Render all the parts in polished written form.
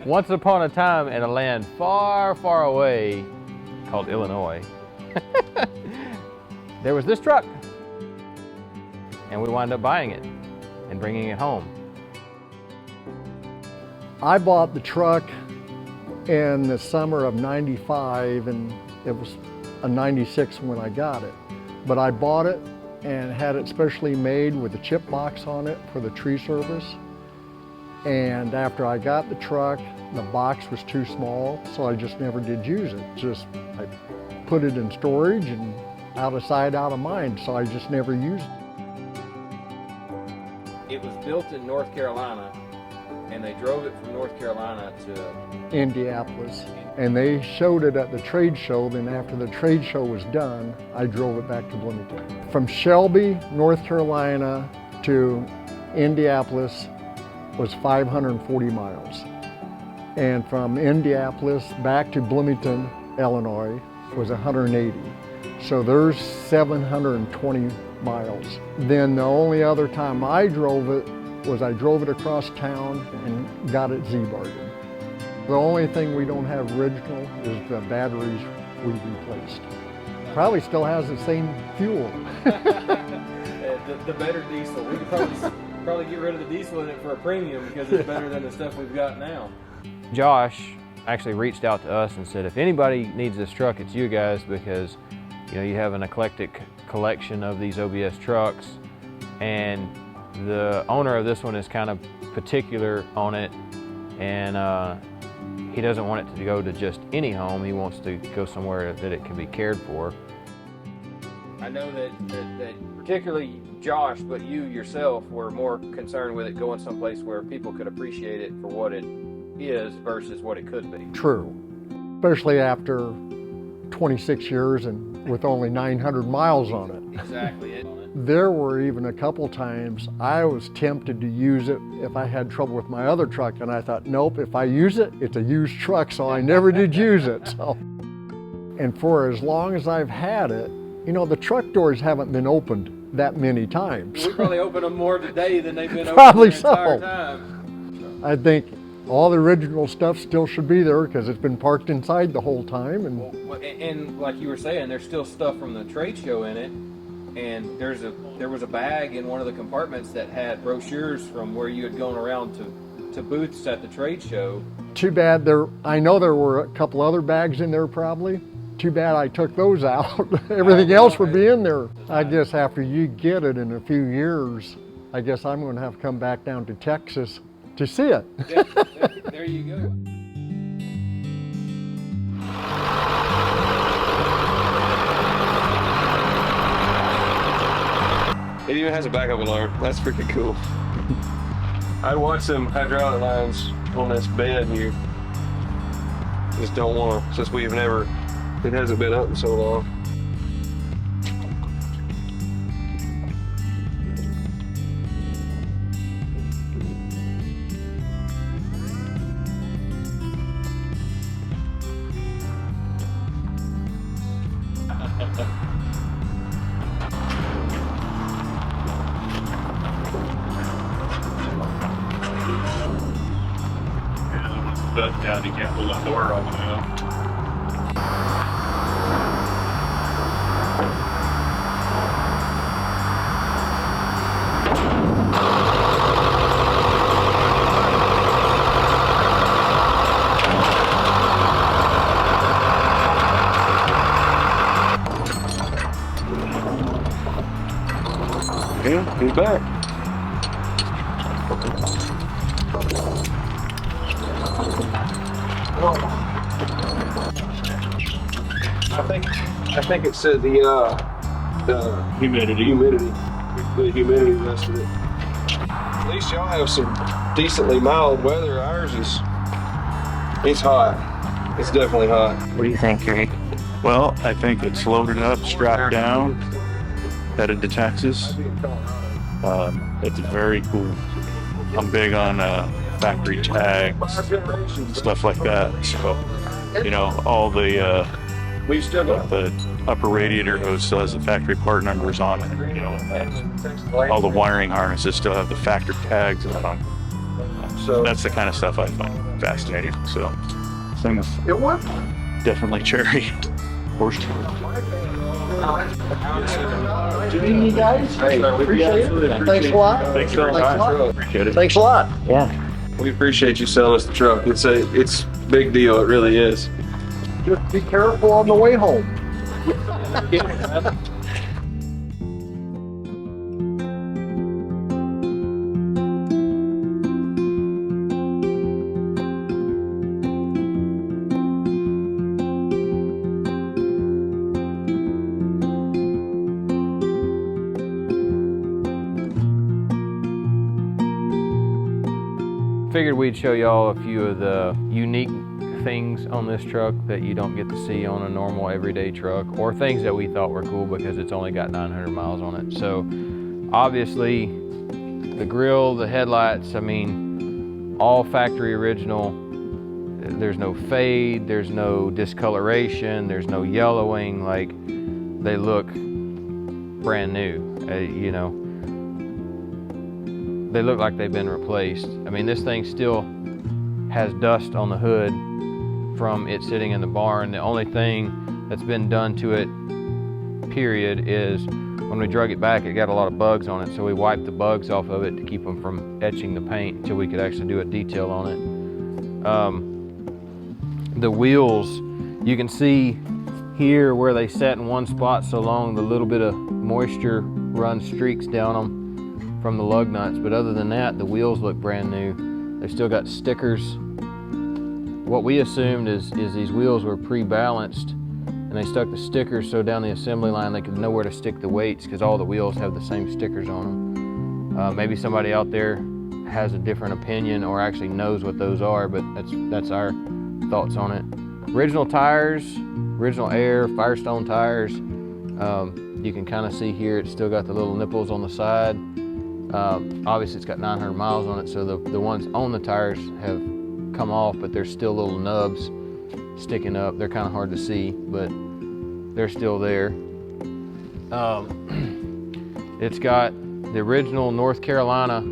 Once upon a time in a land far, far away called Illinois, there was this truck. And we wound up buying it and bringing it home. I bought the truck in the summer of '95, and it was a '96 when I got it. But I bought it and had it specially made with a chip box on it for the tree service. And after I got the truck, the box was too small, so I just never did use it. I put it in storage and out of sight, out of mind, so I just never used it. It was built in North Carolina, and they drove it from North Carolina to Indianapolis. And they showed it at the trade show. Then after the trade show was done, I drove it back to Bloomington. From Shelby, North Carolina to Indianapolis was 540 miles. And from Indianapolis back to Bloomington, Illinois was 180. So there's 720 miles. Then the only other time I drove it was I drove it across town and got it Z-bargain. The only thing we don't have original is the batteries we replaced. Probably still has the same fuel. the better diesel. We could probably get rid of the diesel in it for a premium because it's better than the stuff we've got now. Josh actually reached out to us and said, if anybody needs this truck, it's you guys, because you have an eclectic collection of these OBS trucks, and the owner of this one is kind of particular on it, and he doesn't want it to go to just any home. He wants to go somewhere that it can be cared for. I know that particularly Josh, but you yourself were more concerned with it going someplace where people could appreciate it for what it is versus what it could be. True, especially after 26 years and with only 900 miles on it. Exactly. There were even a couple times I was tempted to use it if I had trouble with my other truck, and I thought, nope, if I use it, it's a used truck, so I never did use it. So. And for as long as I've had it, the truck doors haven't been opened that many times. We probably open them more today than they've been probably open the entire time. I think all the original stuff still should be there because it's been parked inside the whole time. And like you were saying, there's still stuff from the trade show in it. And there was a bag in one of the compartments that had brochures from where you had gone around to booths at the trade show. Too bad I know there were a couple other bags in there probably. Too bad I took those out. Everything else would be in there. I guess after you get it in a few years, I guess I'm going to have to come back down to Texas to see it. Yeah, there you go. It even has a backup alarm. That's freaking cool. I'd watch them hydraulic lines on this bed here. Just don't want them, since it hasn't been up in so long. Down, you can't pull that door all the way up. Yeah, he's back. I think it said the humidity. The humidity rest of it. At least y'all have some decently mild weather. Ours it's hot. It's definitely hot. What do you think, Greg? Well, I think it's loaded up, strapped down, headed to Texas. It's very cool. I'm big on factory tags, stuff like that. So, all the upper radiator hose still has the factory part numbers on it, you know, and all the wiring harnesses still have the factory tags on them. So that's the kind of stuff I find fascinating. So things definitely cherry horse. Good evening, guys. Hey, Appreciate it. Thanks a lot. Thanks for the time. Appreciate it. Thanks a lot. Yeah. We appreciate you selling us the truck. It's a big deal. It really is. Just be careful on the way home. Figured we'd show y'all a few of the unique things on this truck that you don't get to see on a normal everyday truck, or things that we thought were cool because it's only got 900 miles on it. So obviously the grille, the headlights, I mean, all factory original. There's no fade, there's no discoloration, there's no yellowing. Like, they look brand new, you know. They look like they've been replaced. I mean, this thing still has dust on the hood from it sitting in the barn. The only thing that's been done to it, period, is when we drug it back, it got a lot of bugs on it, so we wiped the bugs off of it to keep them from etching the paint until we could actually do a detail on it. The wheels, you can see here where they sat in one spot so long, the little bit of moisture runs streaks down them from the lug nuts, but other than that, the wheels look brand new. They've still got stickers. What we assumed is these wheels were pre-balanced, and they stuck the stickers so down the assembly line they could know where to stick the weights, because all the wheels have the same stickers on them. Maybe somebody out there has a different opinion or actually knows what those are, but that's our thoughts on it. Original tires, original Air Firestone tires. You can kind of see here it's still got the little nipples on the side. Obviously it's got 900 miles on it, so the ones on the tires have come off, but there's still little nubs sticking up. They're kind of hard to see, but they're still there. It's got the original North Carolina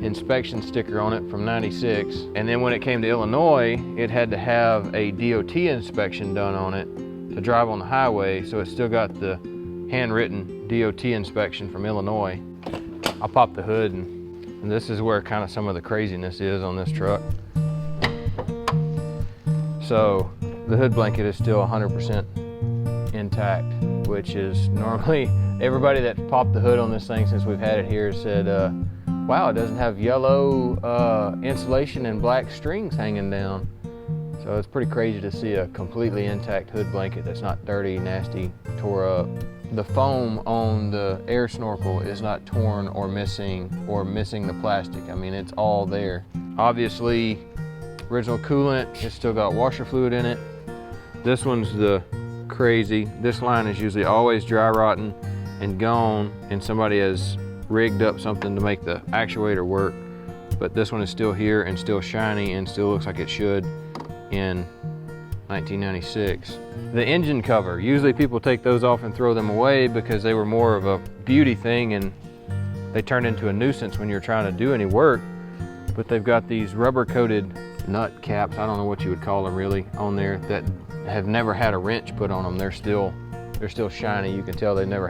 inspection sticker on it from '96, and then when it came to Illinois, it had to have a DOT inspection done on it to drive on the highway, so it's still got the handwritten DOT inspection from Illinois. I'll pop the hood, and this is where kind of some of the craziness is on this truck. So the hood blanket is still 100% intact, which is normally, everybody that's popped the hood on this thing since we've had it here said, wow, it doesn't have yellow insulation and black strings hanging down. So it's pretty crazy to see a completely intact hood blanket that's not dirty, nasty, tore up. The foam on the air snorkel is not torn or missing the plastic. I mean, it's all there. Obviously, original coolant, it's still got washer fluid in it. This one's the crazy. This line is usually always dry rotting and gone, and somebody has rigged up something to make the actuator work. But this one is still here and still shiny and still looks like it should in 1996. The engine cover, usually people take those off and throw them away because they were more of a beauty thing and they turned into a nuisance when you're trying to do any work. But they've got these rubber coated nut caps, I don't know what you would call them really, on there that have never had a wrench put on them. They're still shiny. You can tell they've never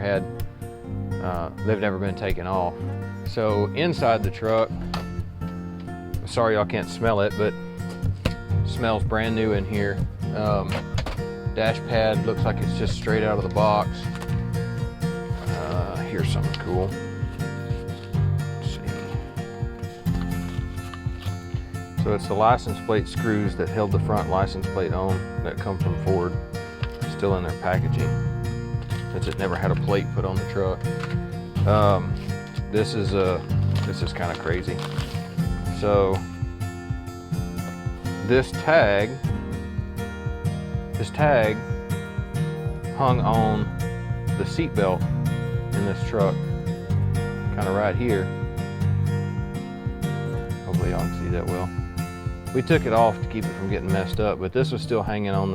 been taken off. So inside the truck, sorry y'all can't smell it, but it smells brand new in here. Dash pad looks like it's just straight out of the box. Here's something cool. Let's see. So it's the license plate screws that held the front license plate on that come from Ford, still in their packaging, since it never had a plate put on the truck. This is kind of crazy. So this tag hung on the seat belt in this truck, kind of right here. Hopefully y'all can see that well. We took it off to keep it from getting messed up, but this was still hanging on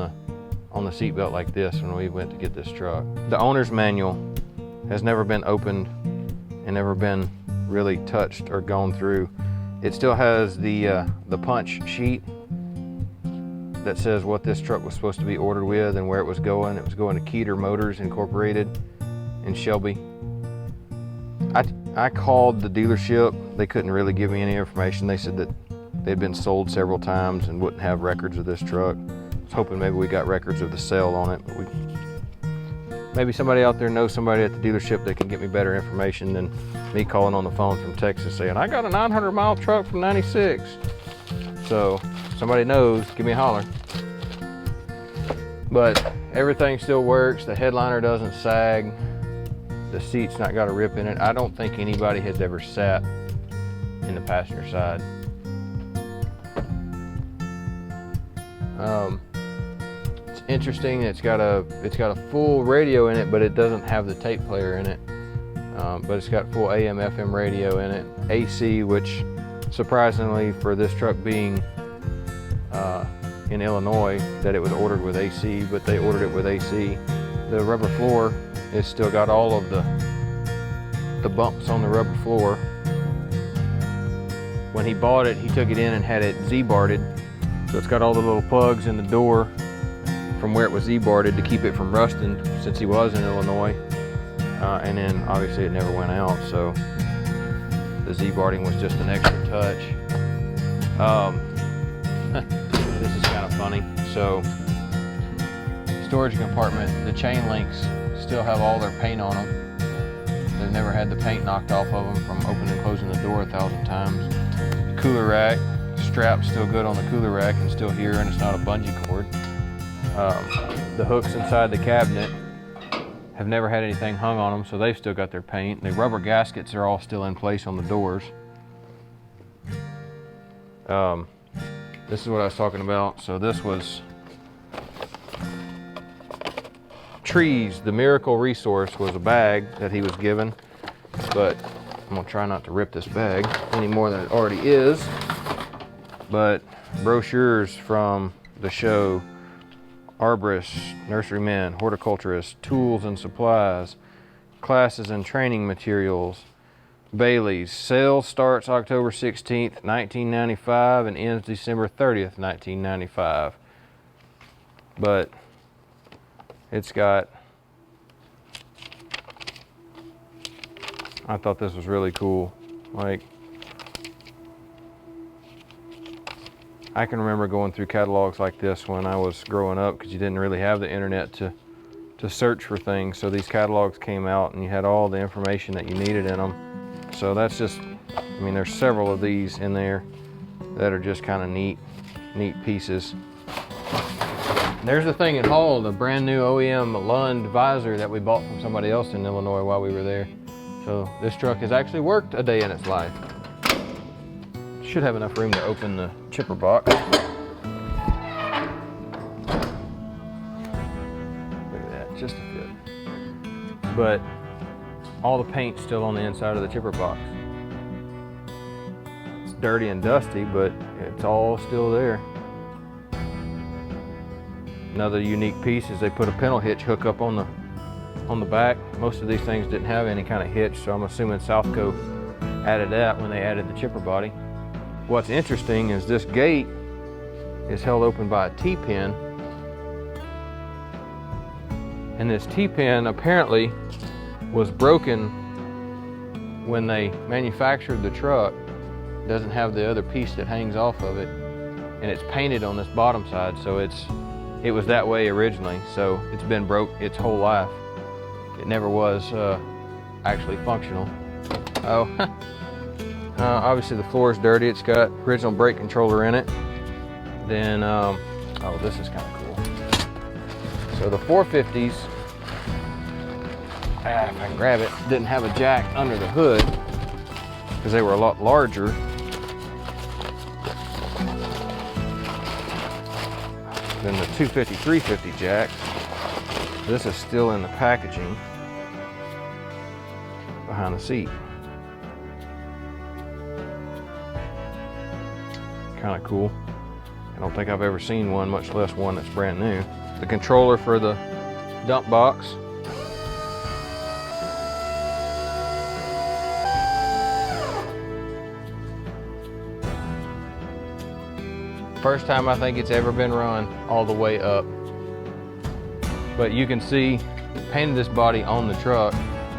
on the seatbelt like this when we went to get this truck. The owner's manual has never been opened and never been really touched or gone through. It still has the punch sheet that says what this truck was supposed to be ordered with and where it was going. It was going to Keeter Motors Incorporated in Shelby. I called the dealership. They couldn't really give me any information. They said that they'd been sold several times and wouldn't have records of this truck. I was hoping maybe we got records of the sale on it, but maybe somebody out there knows somebody at the dealership that can get me better information than me calling on the phone from Texas saying, I got a 900-mile truck from '96. So if somebody knows, give me a holler. But everything still works. The headliner doesn't sag. The seat's not got a rip in it. I don't think anybody has ever sat in the passenger side. It's interesting. It's got a full radio in it, but it doesn't have the tape player in it. But it's got full AM/FM radio in it, AC, which surprisingly for this truck being in Illinois, that it was ordered with AC, but they ordered it with AC. The rubber floor has still got all of the bumps on the rubber floor. When he bought it, he took it in and had it Z-barded. So it's got all the little plugs in the door from where it was Z-barded to keep it from rusting since he was in Illinois. And then obviously it never went out, so the Z-barding was just an extra touch. This is kind of funny. So storage compartment, the chain links still have all their paint on them. They've never had the paint knocked off of them from opening and closing the door 1,000 times. The cooler rack, strap's still good on the cooler rack and still here, and it's not a bungee cord. The hooks inside the cabinet have never had anything hung on them, so they've still got their paint. The rubber gaskets are all still in place on the doors. This is what I was talking about. So this was Trees, the Miracle Resource, was a bag that he was given, but I'm gonna try not to rip this bag any more than it already is. But brochures from the show, arborists, nurserymen, horticulturists, tools and supplies, classes and training materials, Bailey's. Sale starts October 16th, 1995 and ends December 30th, 1995. But it's got, I thought this was really cool. Like, I can remember going through catalogs like this when I was growing up, because you didn't really have the internet to search for things. So these catalogs came out and you had all the information that you needed in them. So that's just, I mean, there's several of these in there that are just kind of neat pieces. There's the thing at Hall, the brand new OEM Lund visor that we bought from somebody else in Illinois while we were there. So this truck has actually worked a day in its life. Should have enough room to open the chipper box. Look at that, just a fit. But all the paint's still on the inside of the chipper box. It's dirty and dusty, but it's all still there. Another unique piece is they put a pintle hitch hook up on the back. Most of these things didn't have any kind of hitch, so I'm assuming Southco added that when they added the chipper body. What's interesting is this gate is held open by a T-pin, and this T-pin apparently was broken when they manufactured the truck. It doesn't have the other piece that hangs off of it, and it's painted on this bottom side, so it was that way originally, so it's been broke its whole life. It never was actually functional. Oh, obviously the floor is dirty. It's got original brake controller in it. Then, oh, this is kind of cool. So the 450s, if I can grab it, didn't have a jack under the hood because they were a lot larger. Than the 250, 350 jacks. This is still in the packaging behind the seat. Kind of cool. I don't think I've ever seen one, much less one that's brand new. the controller for the dump box. First time I think it's ever been run all the way up. But you can see, painted this body on the truck,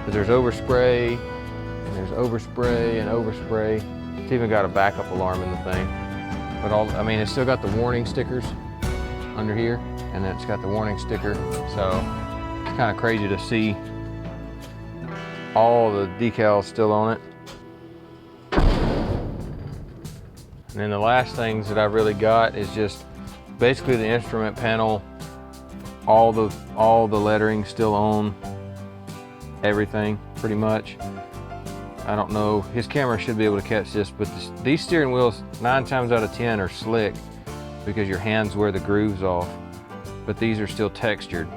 but there's overspray, and there's overspray and overspray. It's even got a backup alarm in the thing. But I mean, it's still got the warning stickers under here, and then it's got the warning sticker. So it's kind of crazy to see all the decals still on it. And then the last things that I've really got is just basically the instrument panel, all the lettering still on everything pretty much. I don't know, his camera should be able to catch this, but these steering wheels 9 times out of 10 are slick because your hands wear the grooves off, but these are still textured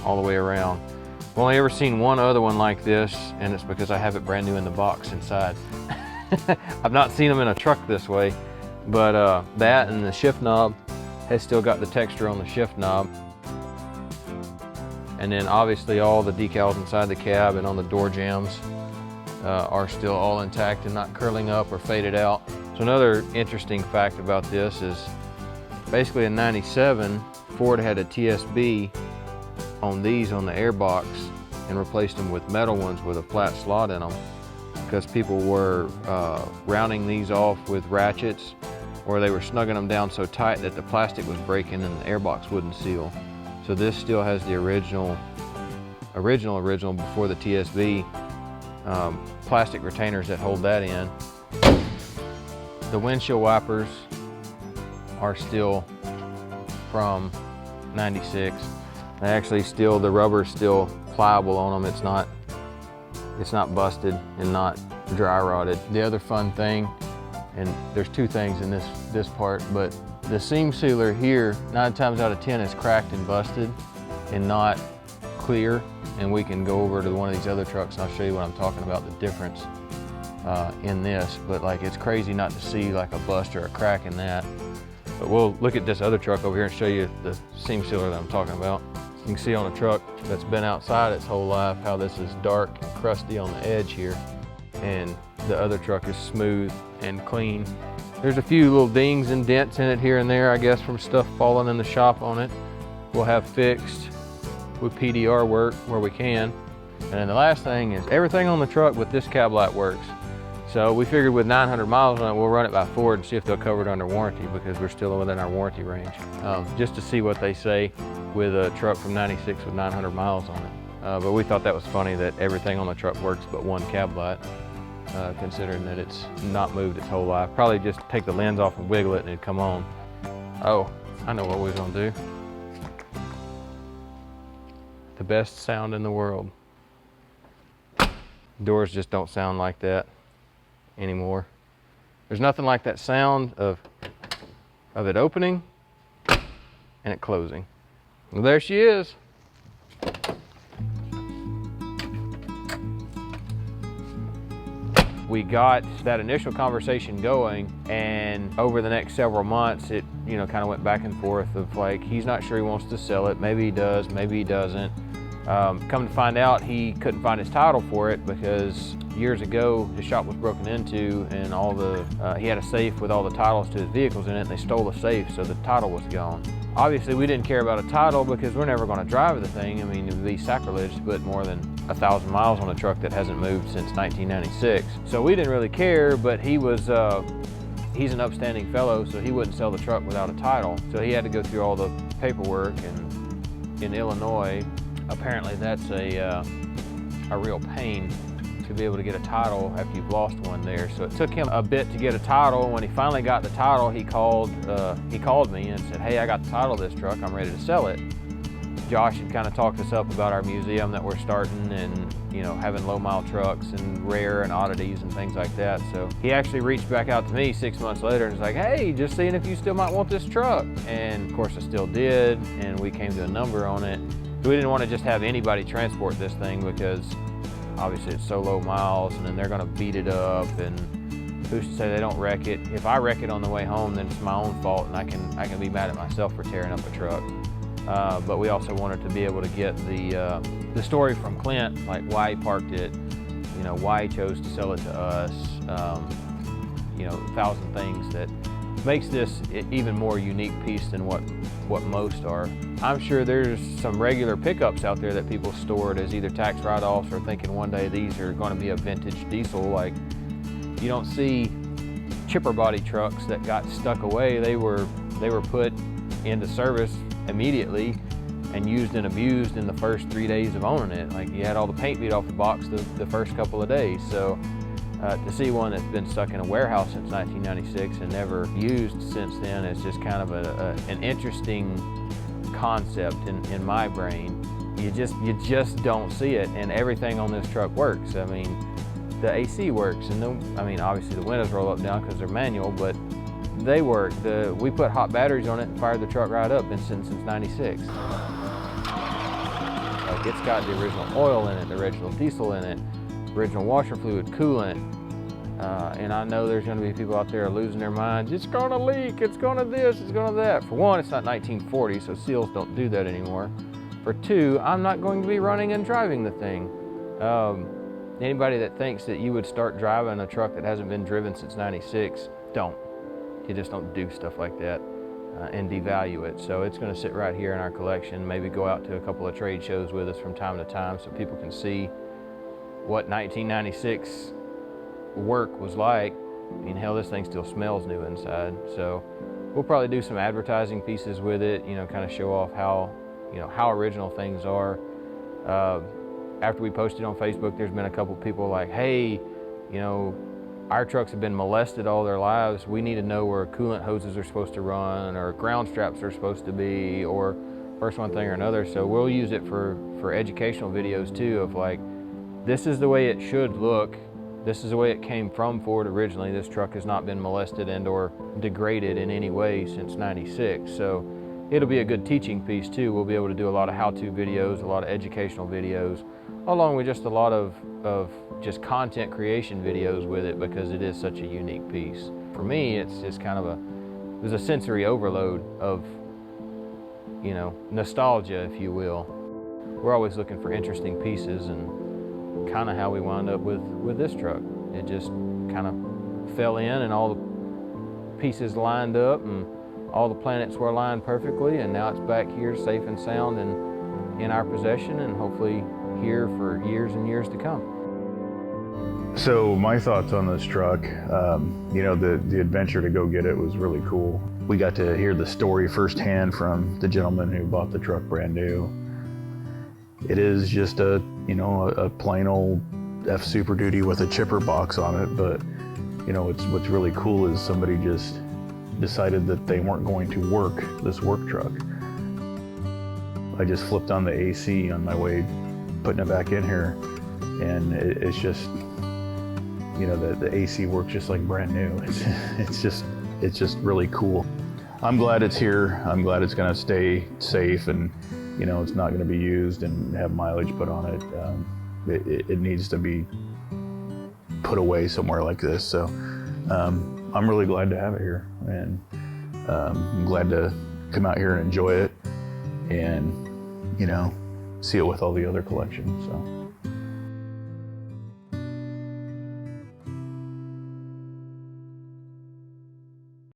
all the way around. I've only ever seen one other one like this, and it's because I have it brand new in the box inside. I've not seen them in a truck this way. But that and the shift knob has still got the texture on the shift knob. And then obviously all the decals inside the cab and on the door jambs are still all intact and not curling up or faded out. So another interesting fact about this is basically in '97, Ford had a TSB on these on the airbox and replaced them with metal ones with a flat slot in them because people were rounding these off with ratchets, or they were snugging them down so tight that the plastic was breaking and the airbox wouldn't seal. So this still has the original before the TSB plastic retainers that hold that in. The windshield wipers are still from '96. They actually still, the rubber's still pliable on them. It's not busted and not dry rotted. The other fun thing, and there's 2 things in this part, but the seam sealer here 9 times out of 10 is cracked and busted and not clear, and we can go over to one of these other trucks and I'll show you what I'm talking about, the difference in this. But like, it's crazy not to see like a bust or a crack in that. But we'll look at this other truck over here and show you the seam sealer that I'm talking about. You can see on a truck that's been outside its whole life how this is dark and crusty on the edge here, and the other truck is smooth and clean. There's a few little dings and dents in it here and there, I guess, from stuff falling in the shop on it. We'll have fixed with PDR work where we can. And then the last thing is everything on the truck with this cab light works. So we figured with 900 miles on it, we'll run it by Ford and see if they'll cover it under warranty, because we're still within our warranty range. Just to see what they say with a truck from '96 with 900 miles on it. But we thought that was funny that everything on the truck works but one cab light, considering that it's not moved its whole life. Probably just take the lens off and wiggle it and it'd come on. Oh, I know what we're gonna do. The best sound in the world. Doors just don't sound like that anymore. There's nothing like that sound of it opening and it closing. Well, there she is. We got that initial conversation going, and over the next several months, it kind of went back and forth of like, he's not sure he wants to sell it. Maybe he does, maybe he doesn't. Come to find out, he couldn't find his title for it because years ago his shop was broken into, and he had a safe with all the titles to his vehicles in it, and they stole the safe, so the title was gone. Obviously we didn't care about a title because we're never going to drive the thing. I mean, it would be sacrilege to put more than 1,000 miles on a truck that hasn't moved since 1996. So we didn't really care, but he's an upstanding fellow, so he wouldn't sell the truck without a title. So he had to go through all the paperwork, and in Illinois, apparently that's a real pain to be able to get a title after you've lost one there. So it took him a bit to get a title, and when he finally got the title, he called me and said, hey, I got the title of this truck, I'm ready to sell it. Josh had kind of talked us up about our museum that we're starting, and having low mile trucks and rare and oddities and things like that. So he actually reached back out to me 6 months later and was like, hey, just seeing if you still might want this truck. And of course I still did, and we came to a number on it. So we didn't want to just have anybody transport this thing because obviously it's so low miles, and then they're going to beat it up, and who's to say they don't wreck it. If I wreck it on the way home, then it's my own fault, and I can be mad at myself for tearing up a truck. but we also wanted to be able to get the story from Clint, like why he parked it, you know, why he chose to sell it to us, you know, 1,000 things that makes this even more unique piece than what most are. I'm sure there's some regular pickups out there that people stored as either tax write-offs or thinking one day these are going to be a vintage diesel. Like, you don't see chipper body trucks that got stuck away. They were put into service immediately and used and abused in the first 3 days of owning it. Like, you had all the paint beat off the box the first couple of days. So to see one that's been stuck in a warehouse since 1996 and never used since then is just kind of an interesting concept in my brain. You just don't see it, and everything on this truck works. I mean, the AC works, and I mean, obviously the windows roll up and down because they're manual, but they work. We put hot batteries on it and fired the truck right up. Been sitting since '96. Like, it's got the original oil in it, the original diesel in it, original washer fluid, coolant. And I know there's going to be people out there losing their minds. It's going to leak, it's going to this, it's going to that. For one, it's not 1940, so seals don't do that anymore. For two, I'm not going to be running and driving the thing. Anybody that thinks that you would start driving a truck that hasn't been driven since '96, don't. You just don't do stuff like that and devalue it. So it's going to sit right here in our collection, maybe go out to a couple of trade shows with us from time to time so people can see what 1996 work was like. I mean, hell, this thing still smells new inside. So we'll probably do some advertising pieces with it, you know, kind of show off how, you know, how original things are. After we posted on Facebook, there's been a couple people like, hey, you know, our trucks have been molested all their lives. We need to know where coolant hoses are supposed to run or ground straps are supposed to be, or first one thing or another. So we'll use it for educational videos too, of like, this is the way it should look. This is the way it came from Ford originally. This truck has not been molested and or degraded in any way since '96. So it'll be a good teaching piece too. We'll be able to do a lot of how-to videos, a lot of educational videos, along with just a lot of just content creation videos with it, because it is such a unique piece. For me, it's just kind of there's a sensory overload of, you know, nostalgia, if you will. We're always looking for interesting pieces, and kind of how we wound up with this truck. It just kind of fell in, and all the pieces lined up, and all the planets were aligned perfectly, and now it's back here safe and sound and in our possession, and hopefully here for years and years to come. So my thoughts on this truck, you know, the adventure to go get it was really cool. We got to hear the story firsthand from the gentleman who bought the truck brand new. It is just a plain old F-Superduty with a chipper box on it, but you know, what's really cool is somebody just decided that they weren't going to work this work truck. I just flipped on the AC on my way putting it back in here, and it's just, you know, the AC works just like brand new. It's just really cool. I'm glad it's here. I'm glad it's going to stay safe, and you know, it's not going to be used and have mileage put on it. It needs to be put away somewhere like this. So I'm really glad to have it here, and I'm glad to come out here and enjoy it, and you know, see it with all the other collections. So.